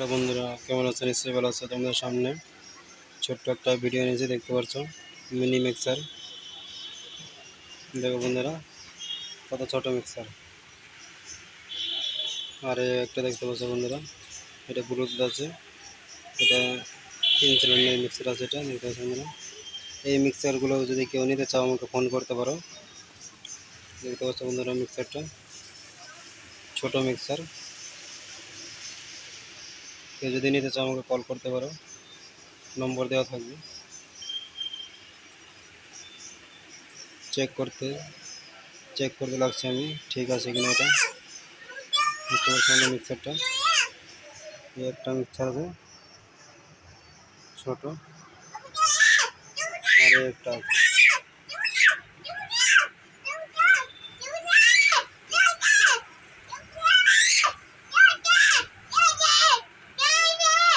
Hello বন্ধুরা, কেমন আছো? নিশ্চয়ই ভালো আছো। তোমাদের সামনে ছোট্ট একটা ভিডিও নিয়েছি, দেখতে পাচ্ছ মিনি মিক্সার। দেখো বন্ধুরা, কত ছোট মিক্সার। আর একটা দেখতে পাচ্ছ বন্ধুরা, এটা ব্লুটুথ আছে, এটা 3 সিলিন্ডার মিক্সার আছে। এটা দেখতে পাচ্ছ বন্ধুরা, এই মিক্সারগুলো যদি কেউ নিতে চাও আমাকে ফোন করতে পারো। দেখতে পাচ্ছ বন্ধুরা, মিক্সারটা ছোট মিক্সার। কেউ যদি নিতে চাও আমাকে কল করতে পারো, নম্বর দেওয়া থাকবে। চেক করতে লাগছে আমি, ঠিক আছে কিনা। এটা দেখতে পাচ্ছি মিক্সারটা, এই একটা মিক্সার আছে ছোট, আর একটা আছে।